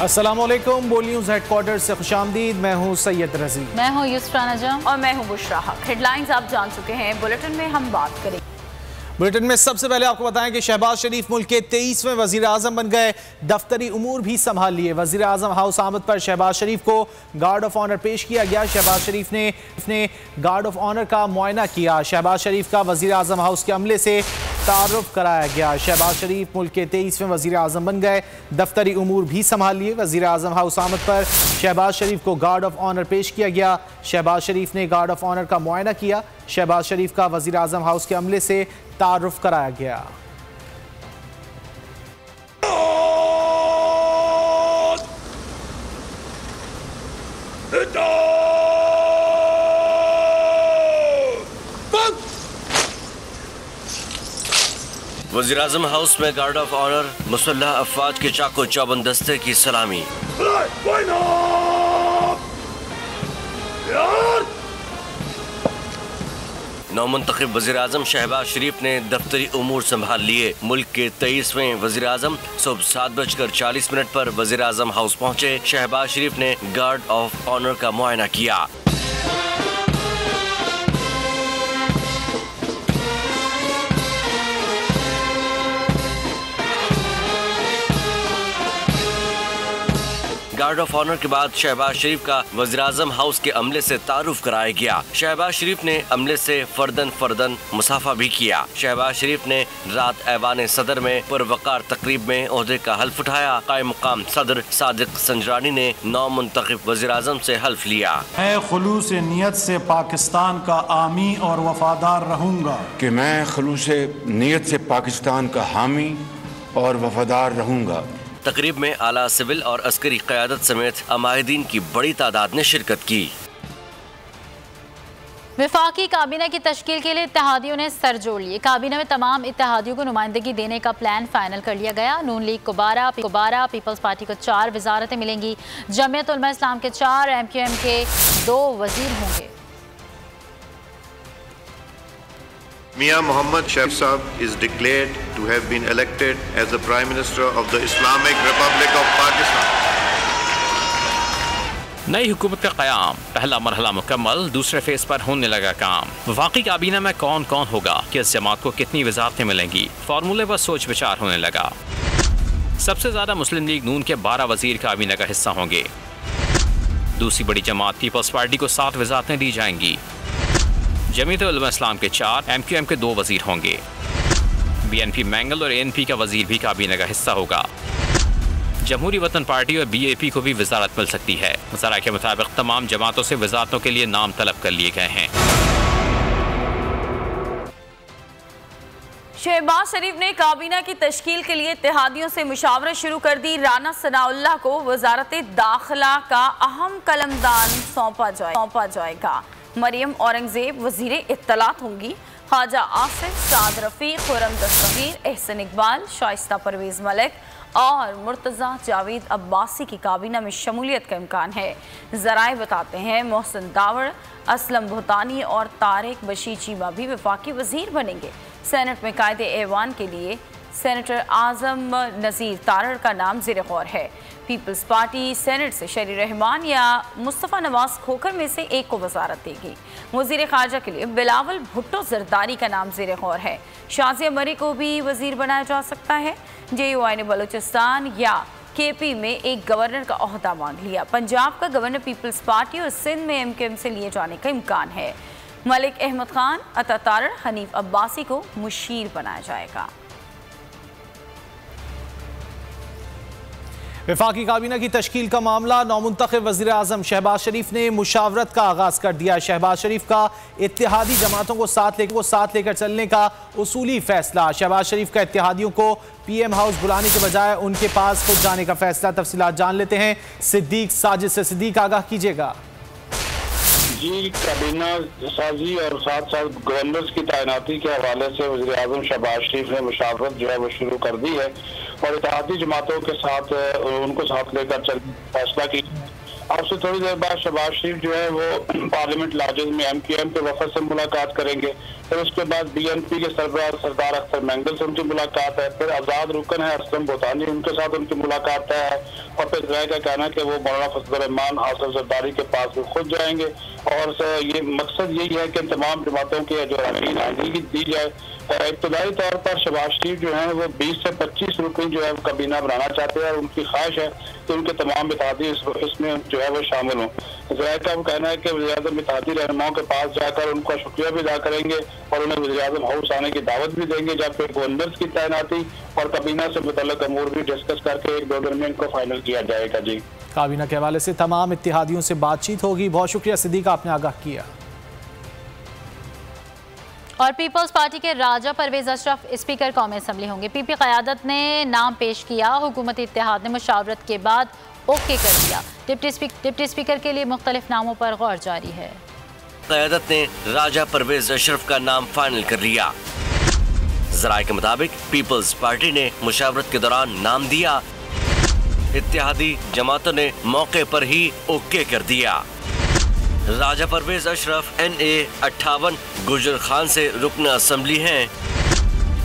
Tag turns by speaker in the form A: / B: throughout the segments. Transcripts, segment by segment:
A: अस्सलामुअलैकुम। बोल news headquarter से खुशामदीद। मैं हूँ सैयद रजी।
B: मैं हूँ युस्रा नजम
C: और मैं हूँ बुशरा हक। हेडलाइंस आप जान चुके हैं, बुलेटिन में हम बात करेंगे।
A: बुलेटिन में सबसे पहले आपको बताएं कि शहबाज शरीफ मुल्क के 23वें वजीर आजम बन गए। दफ्तरी उमूर भी संभाल लिए। वजीर आजम हाउस आमद पर शहबाज शरीफ को गार्ड ऑफ ऑनर पेश किया गया। शहबाज शरीफ ने गार्ड ऑफ ऑनर का मुआयना किया। शहबाज शरीफ का वजीर आजम हाउस के अमले से तारुफ कराया गया। शहबाज शरीफ मुल्क के 23वें वजीर आजम बन गए। दफ्तरी उमूर भी संभाल लिए। वजीर आजम हाउस आमद पर शहबाज शरीफ को गार्ड ऑफ ऑनर पेश किया गया। शहबाज शरीफ ने गार्ड ऑफ ऑनर का मुआयना किया। शहबाज शरीफ का वजीर आजम हाउस के अमले से तारुफ कराया गया।
D: वज़ीर आज़म हाउस में गार्ड ऑफ ऑनर मुसल्लह अफवाज के चाको चौबंद दस्ते की सलामी। नौमुंतखब वज़ीर आज़म शहबाज शरीफ ने दफ्तरी उमूर संभाल लिए। मुल्क के 23वें वज़ीर आज़म सुबह 7:40 पर वज़ीर आज़म हाउस पहुँचे। शहबाज शरीफ ने गार्ड ऑफ ऑनर का मुआयना किया। गार्ड ऑफ ऑनर के बाद शहबाज शरीफ का वज़ीर आज़म हाउस के अमले से तारुफ कराया गया। शहबाज शरीफ ने अमले से फर्दन मुसाफा भी किया। शहबाज शरीफ ने रात ऐवान सदर में पुरवकार तकरीब में ओहदे का हल्फ उठाया। कायम मुकाम सदर सादिक संजरानी ने नौमुंतखब वज़ीर आज़म से हल्फ लिया।
E: मैं खुलूस नियत से पाकिस्तान का आमी और वफादार रहूँगा।
F: कि मैं खुलूस नियत से पाकिस्तान का हामी और वफादार रहूँगा।
D: तकरीब में आला सिविल और अस्करी क़यादत समेत अमायदीन की बड़ी तादाद ने शिरकत की।
B: वफाकी काबीना की तश्कील के लिए इत्तेहादियों ने सर जोड़ लिए। काबीना में तमाम इत्तेहादियों को नुमाइंदगी देने का प्लान फाइनल कर लिया गया। नून लीग को 12, पीपल्स पार्टी को 4 वजारतें मिलेंगी। जमीयत उलमा इस्लाम के 4, MQM के 2 वजीर होंगे।
G: Mia Mohammad Shafii Saab is declared to have been elected as the Prime Minister of the Islamic Republic of Pakistan.
H: नई हुकूमत का क़याम, पहला मरहला मुकम्मल, दूसरे फेज पर होने लगा काम। वफाकी काबीना में कौन कौन होगा, किस जमात को कितनी वजारतें मिलेंगी, फार्मूले पर सोच विचार होने लगा। सबसे ज्यादा मुस्लिम लीग नून के 12 वजीर काबीना का हिस्सा होंगे। दूसरी बड़ी जमात पीपल्स पार्टी को 7 वजारतें दी जाएंगी। जमीयत उलमा इस्लाम के 4, MQM के 2 वजीर होंगे। BNP मैंगल और ANP का वजीर भी काबीना का हिस्सा होगा। जमहूरी वतन पार्टी और BAP को भी वजारत मिल सकती है। ज़रा के मुताबिक तमाम जमातों से वजारतों के लिए नाम तलब कर लिए गए हैं।
C: शहबाज शरीफ ने काबीना की तश्कील के लिए इत्तेहादियों से मुशावरत शुरू कर दी। राना सनाउल्लाह को वजारत दाखिला का अहम कलमदान सौंपा जाएगा। मरियम औरंगजेब वजीर इत्तलात होंगी। ख्वाजा आसिफ, साद रफीक, खुरम दस्तगीर, एहसन इकबाल, शाइस्ता परवेज मलिक और मुर्तज़ा जावेद अब्बासी की काबीना में शमूलियत का इम्कान है। ज़राए बताते हैं मोहसिन दावड़, असलम भूतानी और तारिक बशीर चीमा भी वफाकी वजीर बनेंगे। सेनेट में कायदे ऐवान के लिए सेनेटर आज़म नज़ीर तारड़ का नाम ज़ेर गौर है। पीपल्स पार्टी सेनेट से शरी रहमान या मुस्तफ़ा नवाज खोखर में से एक को वजारत देगी। वज़ीर ख़ारजा के लिए बिलावल भुट्टो जरदारी का नाम ज़ेर गौर है। शाज़िया मरी को भी वज़ीर बनाया जा सकता है। JUI ने बलूचिस्तान या KP में एक गवर्नर का ओहदा मांग लिया। पंजाब का गवर्नर पीपल्स पार्टी और सिंध में MQM से लिए जाने का इम्कान है। मलिक अहमद खान, अता तारड़, हनीफ अब्बासी को मुशीर बनाया जाएगा।
A: वफाकी काबीना की तश्कील का मामला, नौमुंतखब वज़ीर आज़म शहबाज शरीफ ने मुशावरत का आगाज़ कर दिया। शहबाज शरीफ का इत्तेहादी जमातों को साथ लेकर चलने का उसूली फैसला। शहबाज शरीफ का इत्तेहादियों को PM हाउस बुलाने के बजाय उनके पास खुद जाने का फैसला। तफसीलात जान लेते हैं सिद्दीक साजिद से। सिद्दीक, आगाह कीजिएगा।
I: जी, काबीना साजी और साथ साथ गवर्नर्स की तैनाती के हवाले से वज़ीर आज़म शहबाज शरीफ ने मुशावरत जो है वो शुरू कर दी है और इत्तेहादी जमातों के साथ उनको साथ लेकर चलने का फैसला किया। अब से थोड़ी देर बाद शहबाज शरीफ जो है वो पार्लियामेंट लाजिम में MQM के वफद से मुलाकात करेंगे। फिर उसके बाद BNP के सरबराह सरदार अख्तर मैंगल से उनकी मुलाकात है, फिर आज़ाद रुकन है असलम बोतानी, उनके साथ उनकी मुलाकात है, और फिर इसराइल का कहना है कि वो मौलाना फजल रहमान आसिफ जरदारी के पास वो खुद जाएंगे। और ये मकसद यही है कि तमाम जमातों की जो आज़ादी दी जाए। इब्तदाई तौर पर शहबाज शरीफ जो है वो 20 से 25 रुकन जो है वो काबीना बनाना चाहते हैं और उनकी ख्वाहिश है कि उनके तमाम इत्तेहादी इसमें जो है वो शामिल हों। इसराइल का वो कहना है कि वज़ीर-ए-आज़म इत्तेहादी रहनुमाओं के पास जाकर उनका शुक्रिया भी अदा करेंगे और उन्हें वज़ीर-ए-आज़म हाउस आने की दावत भी देंगे, जबकि गवर्नर्स की तैनाती और काबीना से मुतल्लिक़ अमूर भी डिस्कस करके 1-2 दिन में इनको फाइनल किया जाएगा। जी,
A: काबीना के हवाले से तमाम इत्तेहादियों से बातचीत होगी। बहुत शुक्रिया सिद्दीक, आपने आगाह किया।
B: और पीपल्स पार्टी के राजा परवेज अशरफ स्पीकर कौमी असम्बली होंगे। पीपी क़यादत ने नाम पेश किया, हुकूमती इत्तेहाद ने मुशावरत के बाद ओके कर दिया। डिप्टी स्पीकर के लिए मुख्तलिफ नामों पर गौर जारी है।
D: क़यादत ने राजा परवेज अशरफ का नाम फाइनल कर लिया। ज़राए के मुताबिक पीपल्स पार्टी ने मुशावरत के दौरान नाम दिया, इत्तेहादी जमातों ने मौके पर ही ओके कर दिया। राजा परवेज अशरफ NA 58 गुजर खान से रुकन असम्बली हैं।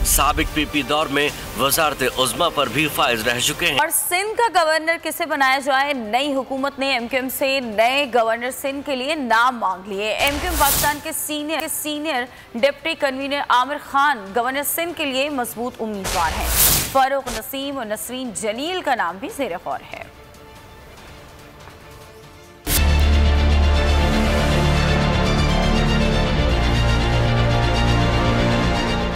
D: साबिक PP दौर में वजारत उज़्मा पर भी फाइज रह चुके हैं।
C: और सिंध का गवर्नर किसे बनाया जाए, नई हुकूमत ने MQM से नए गवर्नर सिंध के लिए नाम मांग लिए। MQM पाकिस्तान के senior deputy convener Aamir Khan governor Sindh के लिए मजबूत उम्मीदवार हैं। फारूक नसीम और नसरीन जलील का नाम भी ज़ेर गौर है।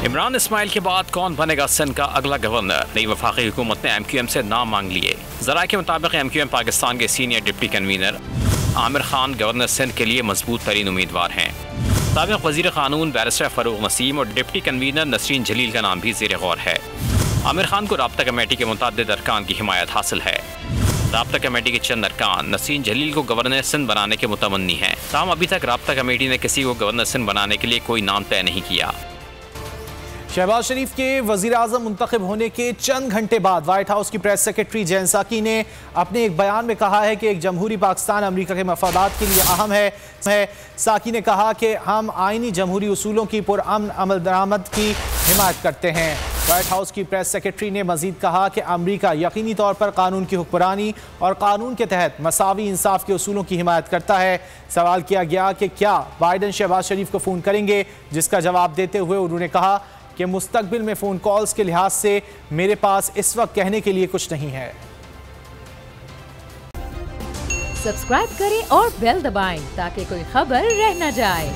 H: इमरान इस्माइल के बाद कौन बनेगा सिंध का अगला गवर्नर? नई वफाकी हुकूमत ने MQM से नाम मांग लिए। ज़राए के मुताबिक MQM पाकिस्तान के senior deputy convener Aamir Khan governor Sindh के लिए मजबूत तरीन उम्मीदवार हैं। साबिक़ वज़ीर क़ानून बैरिस्टर फ़ारूक नसीम और डिप्टी कन्वीनर नसरीन जलील का नाम भी ज़ेर गौर है। आमिर खान को राब्ता कमेटी के मुतअद्दिद अरकान की हिमायत हासिल है। राब्ता कमेटी के चंद अरकान नसरीन जलील को गवर्नर सिंध बनाने के मुतमन्नी हैं। ताहम अभी तक राब्ता कमेटी ने किसी को गवर्नर सिंध बनाने के लिए कोई नाम तय नहीं किया।
A: शहबाज शरीफ के वज़ीर आज़म मुंतखब होने के चंद घंटे बाद वाइट हाउस की प्रेस सेक्रेटरी जैन साकी ने अपने एक बयान में कहा है कि एक जमहूरी पाकिस्तान अमेरिका के मफादात के लिए अहम है। साकी ने कहा कि हम आइनी जमहूरी उसूलों की पुरअमन अमल दरामद की हिमायत करते हैं। वाइट हाउस की प्रेस सेक्रेटरी ने मजीद कहा कि अमेरिका यकीनी तौर पर कानून की हुक्मरानी और कानून के तहत मसावी इंसाफ के उसूलों की हिमायत करता है। सवाल किया गया कि क्या बाइडन शहबाज शरीफ को फ़ोन करेंगे, जिसका जवाब देते हुए उन्होंने कहा कि मुस्तकबिल में फ़ोन कॉल्स के लिहाज से मेरे पास इस वक्त कहने के लिए कुछ नहीं है।
J: सब्सक्राइब करें और बेल दबाएं ताकि कोई खबर रह न जाए।